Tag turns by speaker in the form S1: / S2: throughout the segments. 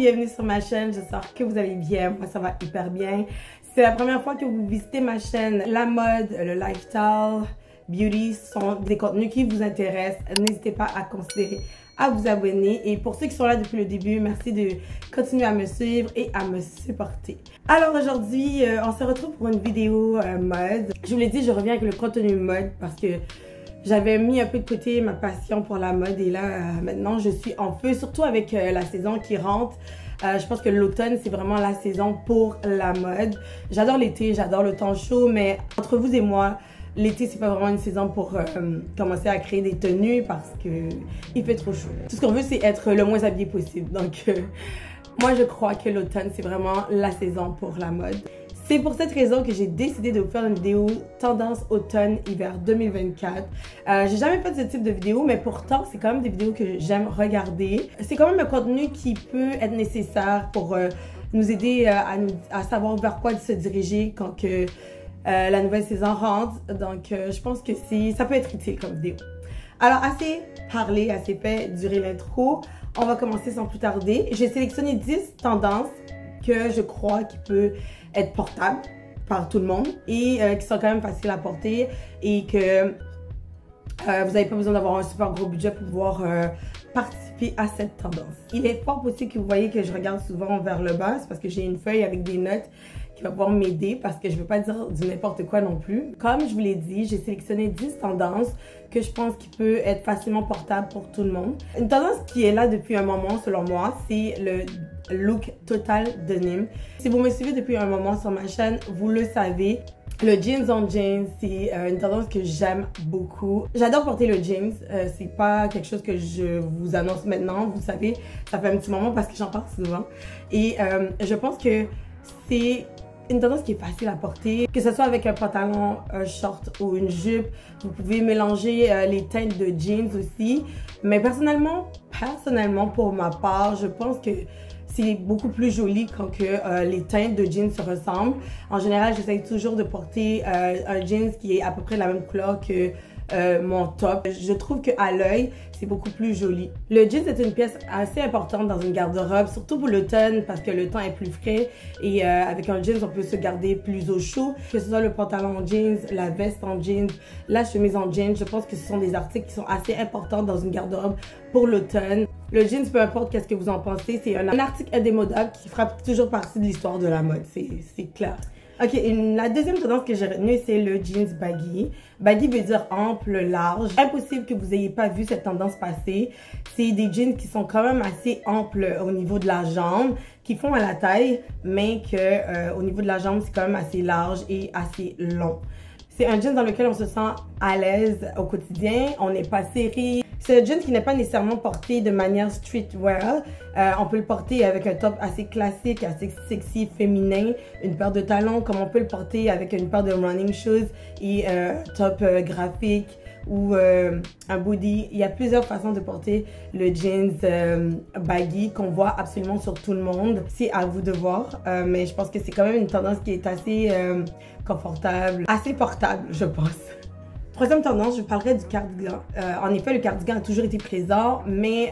S1: bienvenue sur ma chaîne, j'espère que vous allez bien, moi ça va hyper bien. C'est la première fois que vous visitez ma chaîne, la mode, le lifestyle, beauty sont des contenus qui vous intéressent. N'hésitez pas à considérer à vous abonner. Et pour ceux qui sont là depuis le début, merci de continuer à me suivre et à me supporter. Alors aujourd'hui, on se retrouve pour une vidéo mode. Je vous l'ai dit, je reviens avec le contenu mode parce que j'avais mis un peu de côté ma passion pour la mode et là, maintenant, je suis en feu, surtout avec la saison qui rentre. Je pense que l'automne, c'est vraiment la saison pour la mode. J'adore l'été, j'adore le temps chaud, mais entre vous et moi, l'été, c'est pas vraiment une saison pour commencer à créer des tenues parce que il fait trop chaud. Tout ce qu'on veut, c'est être le moins habillé possible. Donc, moi, je crois que l'automne, c'est vraiment la saison pour la mode. C'est pour cette raison que j'ai décidé de vous faire une vidéo tendance automne-hiver 2024. J'ai jamais fait ce type de vidéo, mais pourtant, c'est quand même des vidéos que j'aime regarder. C'est quand même un contenu qui peut être nécessaire pour nous aider à savoir vers quoi se diriger quand que, la nouvelle saison rentre. Donc, je pense que ça peut être utile comme vidéo. Alors, assez parlé, assez fait durer l'intro. On va commencer sans plus tarder. J'ai sélectionné 10 tendances que je crois qui peut être portable par tout le monde et qui sont quand même faciles à porter et que vous n'avez pas besoin d'avoir un super gros budget pour pouvoir participer à cette tendance. Il est fort possible que vous voyez que je regarde souvent vers le bas, c'est parce que j'ai une feuille avec des notes qui va pouvoir m'aider parce que je ne veux pas dire du n'importe quoi non plus. Comme je vous l'ai dit, j'ai sélectionné 10 tendances que je pense qui peut être facilement portable pour tout le monde. Une tendance qui est là depuis un moment, selon moi, c'est le look total denim. Si vous me suivez depuis un moment sur ma chaîne, vous le savez. Le jeans on jeans, c'est une tendance que j'aime beaucoup. J'adore porter le jeans. C'est pas quelque chose que je vous annonce maintenant. Vous savez, ça fait un petit moment parce que j'en parle souvent. Et je pense que c'est une tendance qui est facile à porter, que ce soit avec un pantalon, un short ou une jupe. Vous pouvez mélanger les teintes de jeans aussi. Mais personnellement, pour ma part, je pense que c'est beaucoup plus joli quand que les teintes de jeans se ressemblent. En général, j'essaie toujours de porter un jeans qui est à peu près la même couleur que mon top. Je trouve qu'à l'œil, c'est beaucoup plus joli. Le jeans est une pièce assez importante dans une garde-robe, surtout pour l'automne parce que le temps est plus frais et avec un jeans, on peut se garder plus au chaud. Que ce soit le pantalon en jeans, la veste en jeans, la chemise en jeans, je pense que ce sont des articles qui sont assez importants dans une garde-robe pour l'automne. Le jeans, peu importe qu'est-ce que vous en pensez, c'est un article indémodable qui fera toujours partie de l'histoire de la mode, c'est clair. Ok, la deuxième tendance que j'ai retenue, c'est le jeans baggy. Baggy veut dire ample, large. Impossible que vous n'ayez pas vu cette tendance passer. C'est des jeans qui sont quand même assez amples au niveau de la jambe, qui font à la taille, mais que au niveau de la jambe, c'est quand même assez large et assez long. C'est un jean dans lequel on se sent à l'aise au quotidien, on n'est pas serré. C'est un jean qui n'est pas nécessairement porté de manière streetwear. On peut le porter avec un top assez classique, assez sexy, féminin, une paire de talons, comme on peut le porter avec une paire de running shoes et un top graphique ou un body. Il y a plusieurs façons de porter le jeans baggy qu'on voit absolument sur tout le monde. C'est à vous de voir, mais je pense que c'est quand même une tendance qui est assez confortable, assez portable, je pense. Troisième tendance, je parlerai du cardigan. En effet, le cardigan a toujours été présent, mais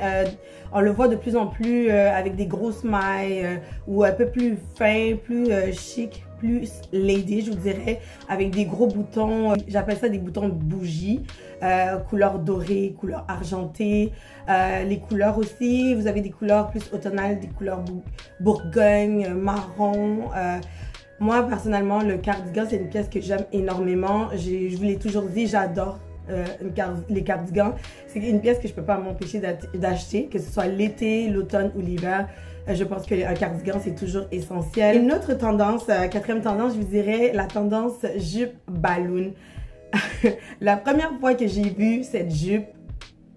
S1: on le voit de plus en plus avec des grosses mailles ou un peu plus fin, plus chic, plus lady, je vous dirais, avec des gros boutons. J'appelle ça des boutons de bougie, couleur dorée, couleur argentée. Les couleurs aussi, vous avez des couleurs plus automnales, des couleurs bourgogne, marron. Moi, personnellement, le cardigan, c'est une pièce que j'aime énormément. Je vous l'ai toujours dit, j'adore les cardigans. C'est une pièce que je ne peux pas m'empêcher d'acheter, que ce soit l'été, l'automne ou l'hiver. Je pense qu'un cardigan, c'est toujours essentiel. Une autre tendance, quatrième tendance, je vous dirais la tendance jupe balloon. La première fois que j'ai vu cette jupe,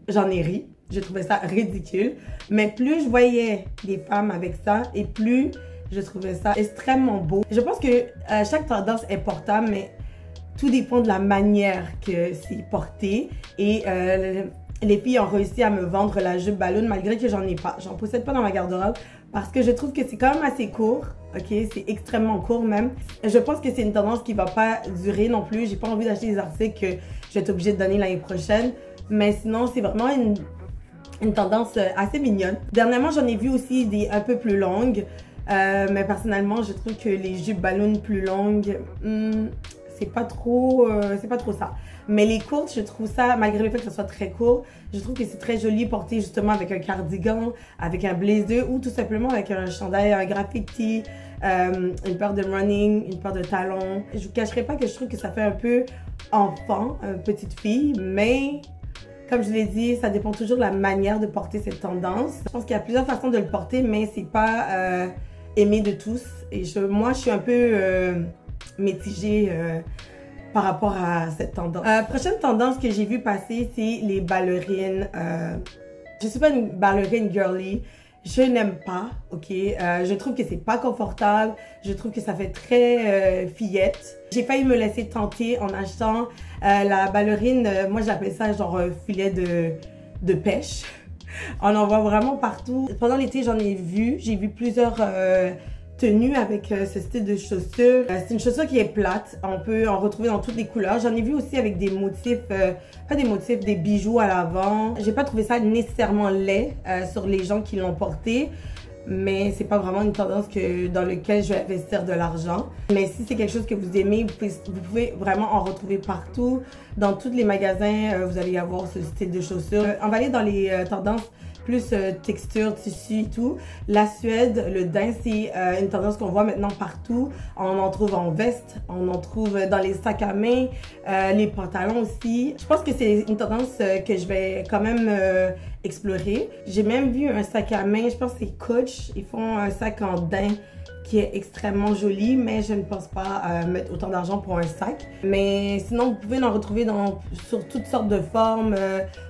S1: j'en ai ri. Je trouvais ça ridicule. Mais plus je voyais des femmes avec ça et plus je trouvais ça extrêmement beau. Je pense que chaque tendance est portable, mais tout dépend de la manière que c'est porté. Et les filles ont réussi à me vendre la jupe ballon malgré que j'en ai pas. J'en possède pas dans ma garde-robe parce que je trouve que c'est quand même assez court. Ok, c'est extrêmement court même. Je pense que c'est une tendance qui va pas durer non plus. J'ai pas envie d'acheter des articles que je vais être obligée de donner l'année prochaine. Mais sinon, c'est vraiment une tendance assez mignonne. Dernièrement, j'en ai vu aussi des un peu plus longues. Mais personnellement, je trouve que les jupes ballon plus longues, c'est pas trop ça. Mais les courtes, je trouve ça, malgré le fait que ça soit très court, je trouve que c'est très joli porté justement avec un cardigan, avec un blazer ou tout simplement avec un chandail, un graffiti, une paire de running, une paire de talons. Je vous cacherai pas que je trouve que ça fait un peu enfant, petite fille, mais comme je l'ai dit, ça dépend toujours de la manière de porter cette tendance. Je pense qu'il y a plusieurs façons de le porter, mais c'est pas aimé de tous. Et moi, je suis un peu mitigée par rapport à cette tendance. Prochaine tendance que j'ai vu passer, c'est les ballerines. Je suis pas une ballerine girly. Je n'aime pas, ok? Je trouve que c'est pas confortable. Je trouve que ça fait très fillette. J'ai failli me laisser tenter en achetant la ballerine. Moi, j'appelle ça genre filet de pêche. On en voit vraiment partout. Pendant l'été, j'en ai vu. J'ai vu plusieurs tenues avec ce style de chaussure. C'est une chaussure qui est plate. On peut en retrouver dans toutes les couleurs. J'en ai vu aussi avec des motifs, pas des motifs, des bijoux à l'avant. J'ai pas trouvé ça nécessairement laid sur les gens qui l'ont porté. Mais c'est pas vraiment une tendance dans laquelle je vais investir de l'argent. Mais si c'est quelque chose que vous aimez, vous pouvez vraiment en retrouver partout. Dans tous les magasins, vous allez avoir ce style de chaussures. On va aller dans les tendances plus texture, tissu et tout. La Suède, le daim, c'est une tendance qu'on voit maintenant partout. On en trouve en veste, on en trouve dans les sacs à main, les pantalons aussi. Je pense que c'est une tendance que je vais quand même explorer. J'ai même vu un sac à main, je pense que c'est Coach. Ils font un sac en daim qui est extrêmement joli, mais je ne pense pas mettre autant d'argent pour un sac. Mais sinon, vous pouvez en retrouver sur toutes sortes de formes,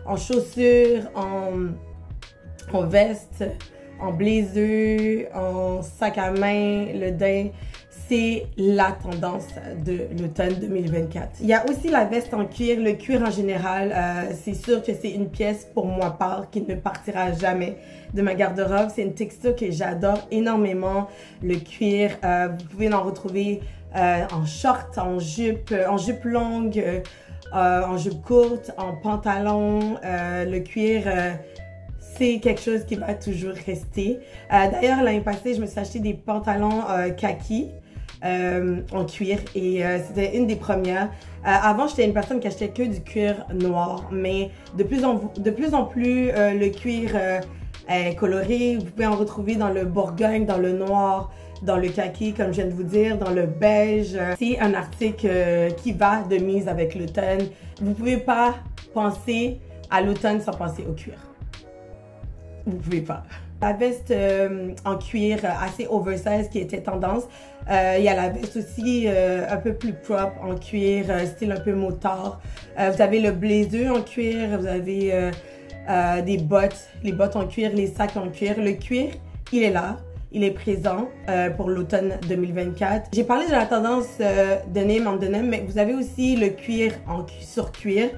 S1: en chaussures, en veste, en blazer, en sac à main, le daim. C'est la tendance de l'automne 2024. Il y a aussi la veste en cuir, le cuir en général. C'est sûr que c'est une pièce pour moi part qui ne partira jamais de ma garde-robe. C'est une texture que j'adore énormément. Le cuir, vous pouvez en retrouver en short, en jupe longue, en jupe courte, en pantalon. Le cuir, c'est quelque chose qui va toujours rester. D'ailleurs, l'année passée, je me suis acheté des pantalons kaki en cuir et c'était une des premières. Avant, j'étais une personne qui achetait que du cuir noir, mais de plus en plus, le cuir est coloré. Vous pouvez en retrouver dans le Bourgogne, dans le noir, dans le kaki, comme je viens de vous dire, dans le beige. C'est un article qui va de mise avec l'automne. Vous pouvez pas penser à l'automne sans penser au cuir. Vous pouvez pas. La veste en cuir assez oversize qui était tendance. Il y a la veste aussi un peu plus propre en cuir, style un peu motard. Vous avez le blazer en cuir, vous avez des bottes, les bottes en cuir, les sacs en cuir. Le cuir, il est là, il est présent pour l'automne 2024. J'ai parlé de la tendance denim en denim, mais vous avez aussi le cuir sur cuir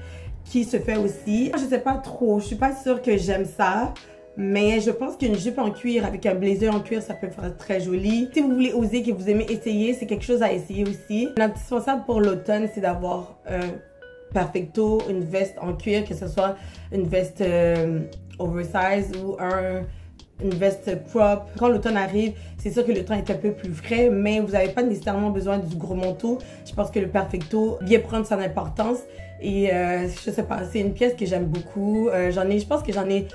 S1: qui se fait aussi. Je sais pas trop, je suis pas sûre que j'aime ça. Mais je pense qu'une jupe en cuir avec un blazer en cuir, ça peut faire très joli. Si vous voulez oser, que vous aimez essayer, c'est quelque chose à essayer aussi. L'indispensable pour l'automne, c'est d'avoir un perfecto, une veste en cuir, que ce soit une veste oversize ou une veste propre. Quand l'automne arrive, c'est sûr que le temps est un peu plus frais, mais vous n'avez pas nécessairement besoin du gros manteau. Je pense que le perfecto vient prendre son importance. Et je sais pas, c'est une pièce que j'aime beaucoup. Je pense que j'en ai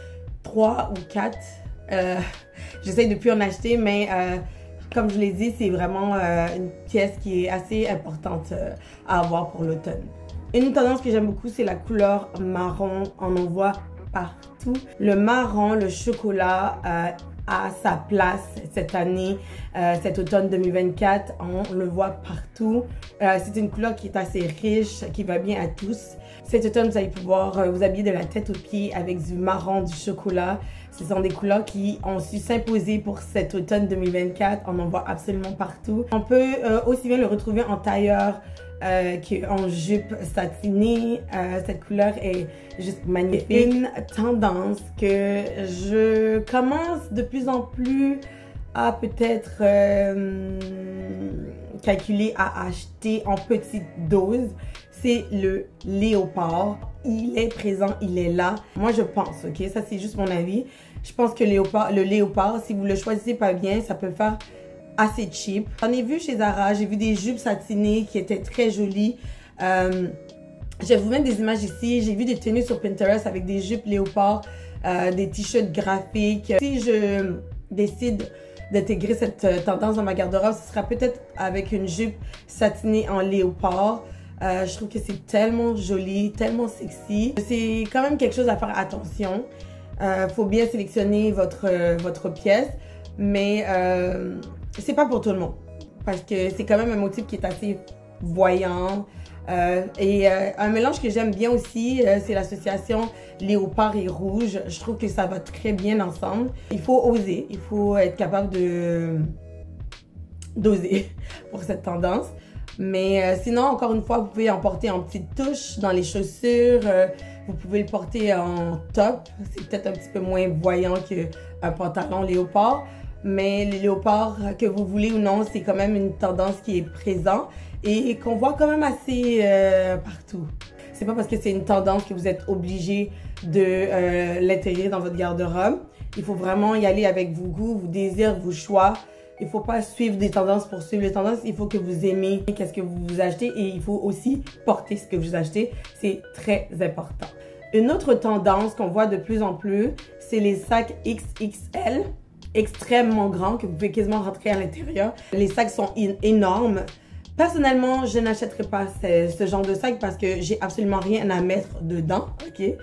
S1: 3 ou 4. J'essaye de plus en acheter, mais comme je l'ai dit, c'est vraiment une pièce qui est assez importante à avoir pour l'automne. Une tendance que j'aime beaucoup, c'est la couleur marron. On en voit partout. Le marron, le chocolat a sa place cette année, cet automne 2024. On le voit partout. C'est une couleur qui est assez riche, qui va bien à tous. Cet automne, vous allez pouvoir vous habiller de la tête aux pieds avec du marron, du chocolat. Ce sont des couleurs qui ont su s'imposer pour cet automne 2024. On en voit absolument partout. On peut aussi bien le retrouver en tailleur qu'en jupe satinée. Cette couleur est juste magnifique. Une tendance que je commence de plus en plus à peut-être calculer à acheter en petite dose, c'est le léopard. Il est présent, il est là. Moi, je pense, ok? Ça, c'est juste mon avis. Je pense que le léopard, si vous le choisissez pas bien, ça peut faire assez cheap. J'en ai vu chez Zara, j'ai vu des jupes satinées qui étaient très jolies. Je vais vous mettre des images ici. J'ai vu des tenues sur Pinterest avec des jupes léopard, des t-shirts graphiques. Si je décide d'intégrer cette tendance dans ma garde-robe, ce sera peut-être avec une jupe satinée en léopard. Je trouve que c'est tellement joli, tellement sexy. C'est quand même quelque chose à faire attention. Faut bien sélectionner votre pièce, mais c'est pas pour tout le monde. Parce que c'est quand même un motif qui est assez voyant. Un mélange que j'aime bien aussi, c'est l'association léopard et rouge. Je trouve que ça va très bien ensemble. Il faut oser, il faut être capable d'oser pour cette tendance. Mais sinon, encore une fois, vous pouvez en porter en petite touche dans les chaussures. Vous pouvez le porter en top. C'est peut-être un petit peu moins voyant qu'un pantalon léopard. Mais les léopards, que vous voulez ou non, c'est quand même une tendance qui est présente et qu'on voit quand même assez partout. C'est pas parce que c'est une tendance que vous êtes obligé de l'intégrer dans votre garde-robe. Il faut vraiment y aller avec vos goûts, vos désirs, vos choix. Il faut pas suivre des tendances pour suivre les tendances. Il faut que vous aimez qu'est-ce que vous achetez et il faut aussi porter ce que vous achetez. C'est très important. Une autre tendance qu'on voit de plus en plus, c'est les sacs XXL, extrêmement grands, que vous pouvez quasiment rentrer à l'intérieur. Les sacs sont énormes. Personnellement, je n'achèterai pas ce genre de sac parce que j'ai absolument rien à mettre dedans, ok?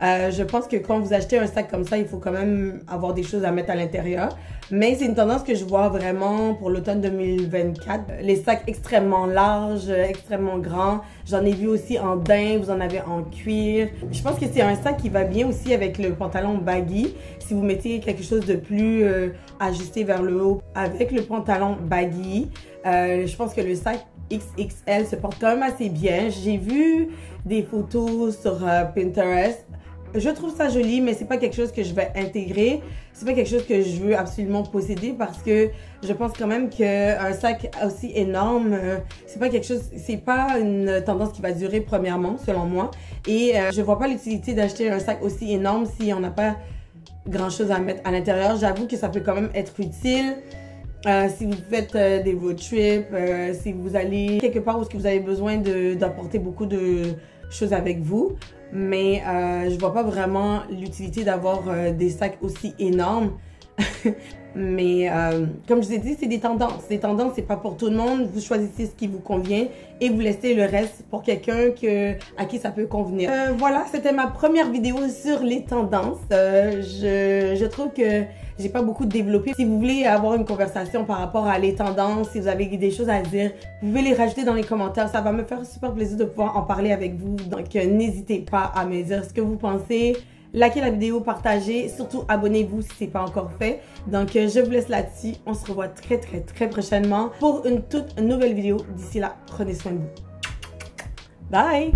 S1: Je pense que quand vous achetez un sac comme ça, il faut quand même avoir des choses à mettre à l'intérieur. Mais c'est une tendance que je vois vraiment pour l'automne 2024. Les sacs extrêmement larges, extrêmement grands. J'en ai vu aussi en daim, vous en avez en cuir. Je pense que c'est un sac qui va bien aussi avec le pantalon baggy. Si vous mettez quelque chose de plus ajusté vers le haut avec le pantalon baggy, je pense que le sac XXL se porte quand même assez bien. J'ai vu des photos sur Pinterest. Je trouve ça joli, mais c'est pas quelque chose que je vais intégrer. C'est pas quelque chose que je veux absolument posséder parce que je pense quand même qu'un sac aussi énorme, c'est pas quelque chose, c'est pas une tendance qui va durer premièrement, selon moi. Et je vois pas l'utilité d'acheter un sac aussi énorme si on n'a pas grand chose à mettre à l'intérieur. J'avoue que ça peut quand même être utile. Si vous faites des road trips, si vous allez quelque part où vous avez besoin d'apporter beaucoup de choses avec vous. Mais je vois pas vraiment l'utilité d'avoir des sacs aussi énormes. Mais comme je vous ai dit, c'est des tendances. Des tendances, c'est pas pour tout le monde. Vous choisissez ce qui vous convient et vous laissez le reste pour quelqu'un à qui ça peut convenir. Voilà, c'était ma première vidéo sur les tendances. Je trouve que j'ai pas beaucoup développé. Si vous voulez avoir une conversation par rapport à les tendances, si vous avez des choses à dire, vous pouvez les rajouter dans les commentaires. Ça va me faire super plaisir de pouvoir en parler avec vous. Donc, n'hésitez pas à me dire ce que vous pensez. Likez la vidéo, partagez. Surtout, abonnez-vous si ce n'est pas encore fait. Donc, je vous laisse là-dessus. On se revoit très, très, très prochainement pour une toute nouvelle vidéo. D'ici là, prenez soin de vous. Bye!